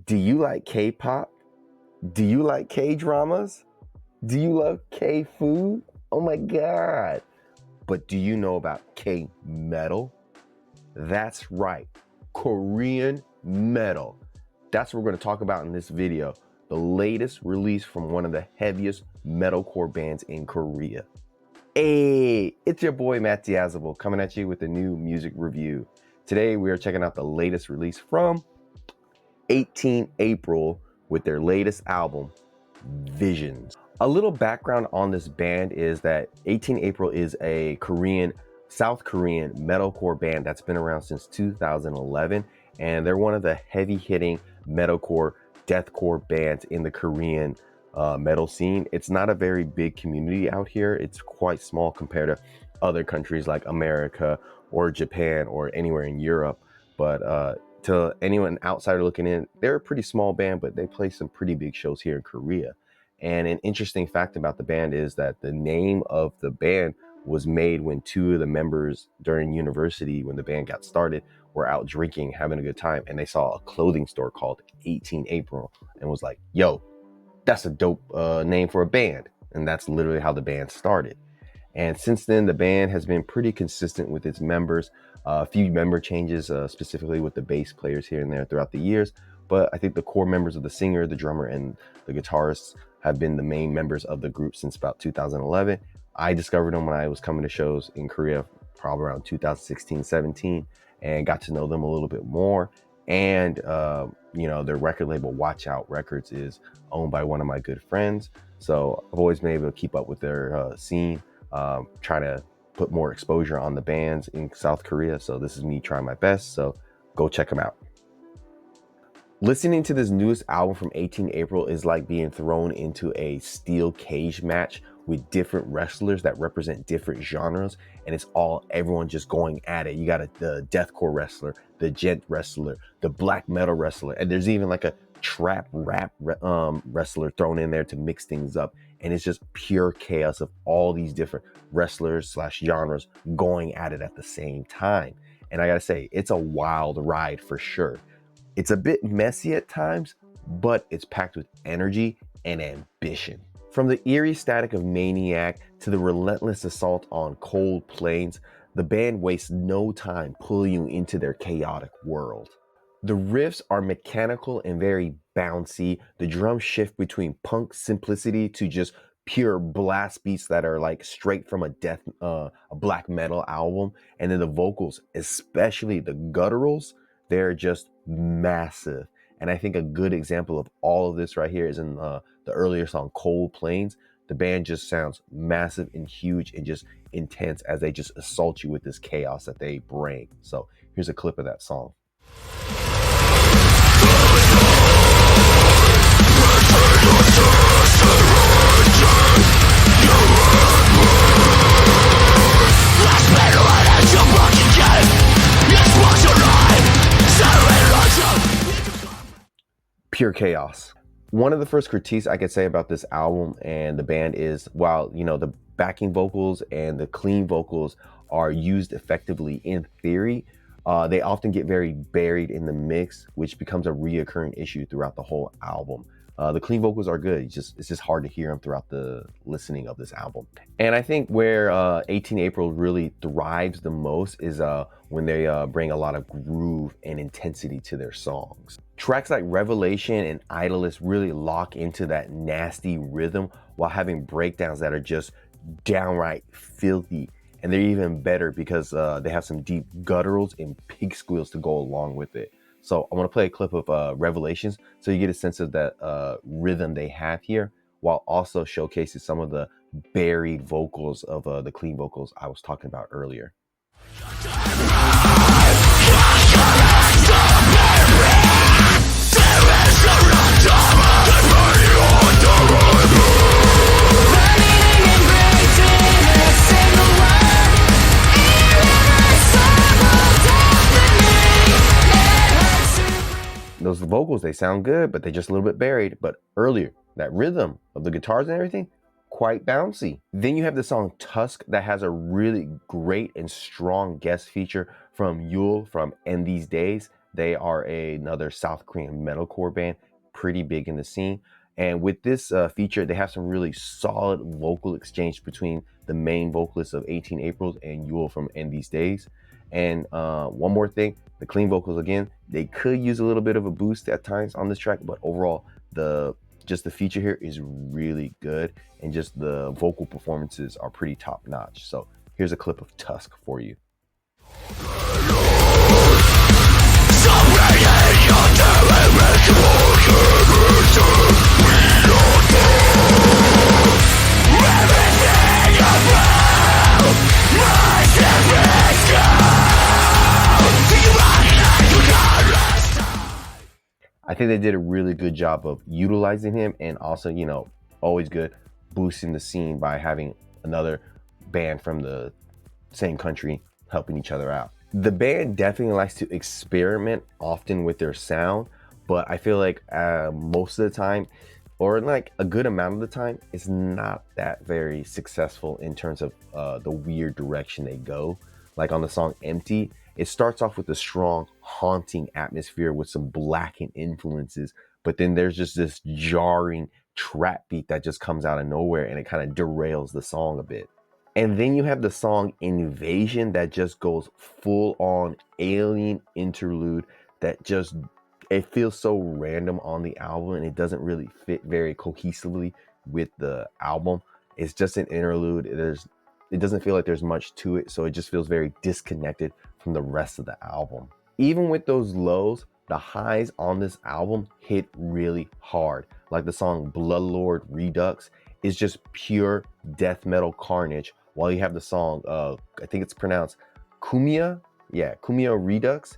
Do you like K-pop? Do you like K-dramas? Do you love K-food? Oh my God. But do you know about K-metal? That's right, Korean metal. That's what we're going to talk about in this video. The latest release from one of the heaviest metalcore bands in Korea. Hey, it's your boy Matt Diazable coming at you with a new music review. Today we are checking out the latest release from 18 April with their latest album, Visions. A little background on this band is that 18 April is a South Korean metalcore band that's been around since 2011, and they're one of the heavy-hitting metalcore, deathcore bands in the Korean metal scene. It's not a very big community out here. It's quite small compared to other countries like America or Japan or anywhere in Europe, but to anyone outsider looking in, they're a pretty small band, but they play some pretty big shows here in Korea. And an interesting fact about the band is that the name of the band was made when two of the members during university, when the band got started, were out drinking, having a good time, and they saw a clothing store called 18 April and was like, yo, that's a dope name for a band. And that's literally how the band started. And since then, the band has been pretty consistent with its members. A few member changes, specifically with the bass players here and there throughout the years. But I think the core members of the singer, the drummer, and the guitarist have been the main members of the group since about 2011. I discovered them when I was coming to shows in Korea, probably around 2016, 17, and got to know them a little bit more. And, their record label, Watch Out Records, is owned by one of my good friends. So I've always been able to keep up with their scene. Trying to put more exposure on the bands in South Korea. So this is me trying my best. So go check them out. Listening to this newest album from 18 April is like being thrown into a steel cage match with different wrestlers that represent different genres. And it's everyone just going at it. You got the deathcore wrestler, the gent wrestler, the black metal wrestler. And there's even like a trap rap wrestler thrown in there to mix things up. And it's just pure chaos of all these different wrestlers / genres going at it at the same time. And I gotta say, it's a wild ride for sure. It's a bit messy at times, but it's packed with energy and ambition. From the eerie static of Maniac to the relentless assault on cold plains, the band wastes no time pulling you into their chaotic world. The riffs are mechanical and very bouncy. The drums shift between punk simplicity to just pure blast beats that are like straight from a black metal album. And then the vocals, especially the gutturals, they're just massive. And I think a good example of all of this right here is in the earlier song, Cold Plains. The band just sounds massive and huge and just intense as they just assault you with this chaos that they bring. So here's a clip of that song. Pure chaos. One of the first critiques I could say about this album and the band is, while the backing vocals and the clean vocals are used effectively in theory, they often get very buried in the mix, which becomes a reoccurring issue throughout the whole album. The clean vocals are good. It's just hard to hear them throughout the listening of this album. And I think where 18 April really thrives the most is when they bring a lot of groove and intensity to their songs. Tracks like Revelation and Idolist really lock into that nasty rhythm while having breakdowns that are just downright filthy. And they're even better because they have some deep gutturals and pig squeals to go along with it. So I want to play a clip of Revelations so you get a sense of that rhythm they have here, while also showcasing some of the buried vocals of the clean vocals I was talking about earlier. Those vocals, they sound good, but they're just a little bit buried. But earlier, that rhythm of the guitars and everything, quite bouncy. Then you have the song Tusk that has a really great and strong guest feature from Yule from End These Days. They are another South Korean metalcore band, pretty big in the scene. And with this feature, they have some really solid vocal exchange between the main vocalist of 18 Aprils and Yule from End These Days. And one more thing, the clean vocals again, they could use a little bit of a boost at times on this track, but overall, just the feature here is really good, and just the vocal performances are pretty top notch. So here's a clip of Tusk for you. I think they did a really good job of utilizing him, and also, you know, always good boosting the scene by having another band from the same country helping each other out. The band definitely likes to experiment often with their sound, but I feel like most of the time, or like a good amount of the time, it's not that very successful in terms of the weird direction they go. Like on the song Empty, it starts off with a strong, haunting atmosphere with some blackened influences, but then there's just this jarring trap beat that just comes out of nowhere, and it kind of derails the song a bit. And then you have the song Invasion that just goes full on alien interlude that just, it feels so random on the album, and it doesn't really fit very cohesively with the album. It's just an interlude. It doesn't feel like there's much to it, so it just feels very disconnected from the rest of the album. Even with those lows, the highs on this album hit really hard. Like the song Broodlord Redux is just pure death metal carnage, while you have the song, I think it's pronounced Kumiya. Yeah, Kumiya Redux.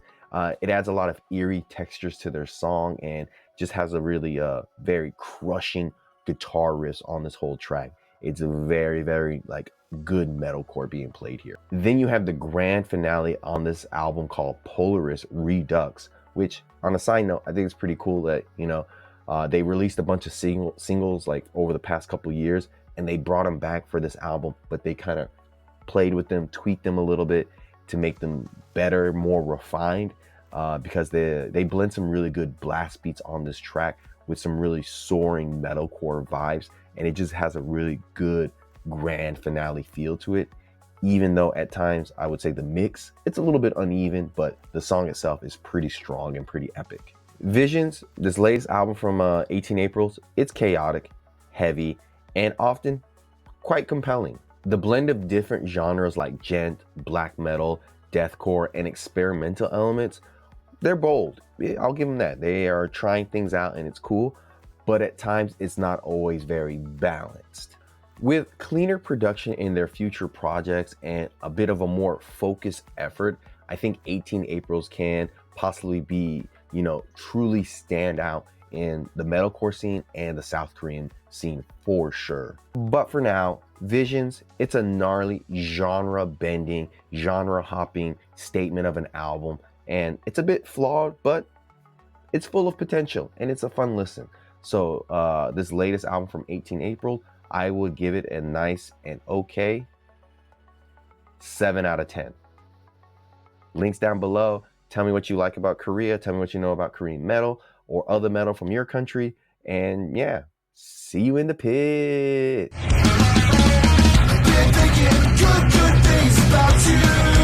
It adds a lot of eerie textures to their song, and just has a really very crushing guitar riffs on this whole track. It's a very, very like good metalcore being played here. Then you have the grand finale on this album called Polaris Redux, which, on a side note, I think it's pretty cool that, you know, they released a bunch of singles like over the past couple years, and they brought them back for this album, but they kind of played with them, tweaked them a little bit to make them better, more refined, because they blend some really good blast beats on this track with some really soaring metalcore vibes, and it just has a really good grand finale feel to it. Even though at times I would say the mix, it's a little bit uneven, but the song itself is pretty strong and pretty epic. Visions, this latest album from 18 Aprils, it's chaotic, heavy, and often quite compelling. The blend of different genres like gent, black metal, deathcore, and experimental elements, they're bold. I'll give them that. They are trying things out, and it's cool, but at times it's not always very balanced. With cleaner production in their future projects and a bit of a more focused effort, I think 18 Aprils can possibly be, you know, truly stand out in the metalcore scene and the South Korean scene for sure. But for now, Visions, it's a gnarly, genre-bending, genre-hopping statement of an album, and it's a bit flawed, but it's full of potential, and it's a fun listen. So this latest album from 18 April, I would give it a nice and okay 7 out of 10. Links down below. Tell me what you like about Korea. Tell me what you know about Korean metal or other metal from your country. And yeah, see you in the pit. Been thinking good things about you.